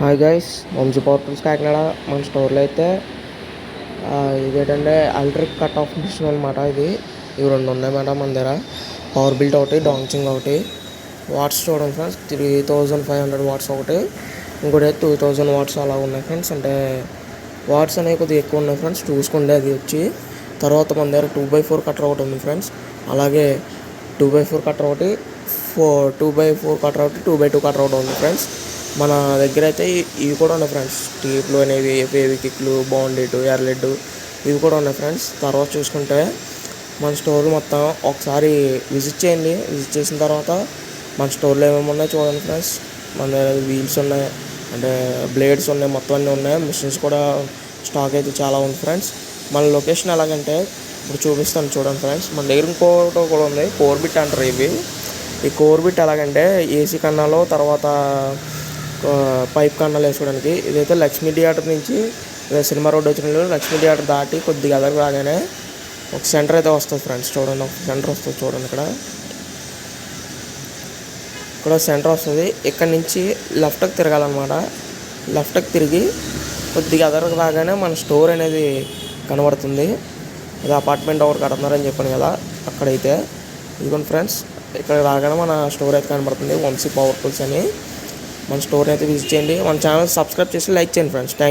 Hi guys, Vamsi power tools Kakinada. మన స్టోర్లో అయితే ఇదేంటంటే ఎలక్ట్రిక్ కట్ ఆఫ్ మిషన్ అనమాట. ఇవి రెండు ఉన్నాయన్నమాట మన దగ్గర. పవర్ బిల్ట్ ఒకటి, డాంచింగ్ ఒకటి. వాట్స్ చూడండి ఫ్రెండ్స్, 3500 వాట్స్ ఒకటి, ఇంకోటి 2000 వాట్స్ అలా ఉన్నాయి ఫ్రెండ్స్. అంటే వాట్స్ అనేవి కొద్దిగా ఎక్కువ ఉన్నాయి ఫ్రెండ్స్, చూసుకోండి. అది వచ్చి తర్వాత మన దగ్గర 2x4 కట్టర్ ఒకటి ఉంది ఫ్రెండ్స్. అలాగే 2x4 కట్టర్ ఒకటి, 2x4 కట్టర్ ఒకటి, 2x2 కట్టర్ ఒకటి ఉంది ఫ్రెండ్స్. మన దగ్గర అయితే ఇవి కూడా ఉన్నాయి ఫ్రెండ్స్. టీప్లు అనేవి, ఫెవికిక్లు, బాండెడ్, ఎర్లెడ్ ఇవి కూడా ఉన్నాయి ఫ్రెండ్స్. తర్వాత చూసుకుంటే మన స్టోర్ మొత్తం ఒకసారి విజిట్ చేయండి. విజిట్ చేసిన తర్వాత మన స్టోర్లో ఏమేమి ఉన్నాయో చూడండి ఫ్రెండ్స్. మన దగ్గర వీల్స్ ఉన్నాయి, అంటే బ్లేడ్స్ ఉన్నాయి, మొత్తం అన్నీ ఉన్నాయి. మిషన్స్ కూడా స్టాక్ అయితే చాలా ఉంది ఫ్రెండ్స్. మన లొకేషన్ ఎలాగంటే ఇప్పుడు చూపిస్తాను చూడండి ఫ్రెండ్స్. మన దగ్గర ఇంకోటి కూడా ఉంది, కోర్ బిట్ అంటారు ఇవి. ఈ కోర్ బిట్ ఎలాగంటే ఏసీ కన్నాలో, తర్వాత పైప్ కన్నాలు వేసుకోవడానికి. ఇదైతే లక్ష్మీ థియేటర్ నుంచి సినిమా రోడ్ వచ్చిన లక్ష్మీ థియేటర్ దాటి కొద్దిగా ఎదరికి రాగానే ఒక సెంటర్ అయితే వస్తుంది ఫ్రెండ్స్. చూడండి, ఒక సెంటర్ వస్తుంది చూడండి. ఇక్కడ సెంటర్ వస్తుంది. ఇక్కడ నుంచి లెఫ్ట్కి తిరగాలన్నమాట. లెఫ్ట్కి తిరిగి కొద్దిగా ఎదరికి రాగానే మన స్టోర్ అనేది కనబడుతుంది. ఇది అపార్ట్మెంట్ ఒకటి కడుతున్నారని చెప్పాను కదా, అక్కడైతే ఇదిగోండి ఫ్రెండ్స్. ఇక్కడ రాగానే మన స్టోర్ అయితే కనబడుతుంది, వంశీ పవర్ టూల్స్ అని. మన స్టోర్ అయితే విజిట్ చేయండి. మన ఛానల్ సబ్స్క్రైబ్ చేసి లైక్ చేయండి ఫ్రెండ్స్. థ్యాంక్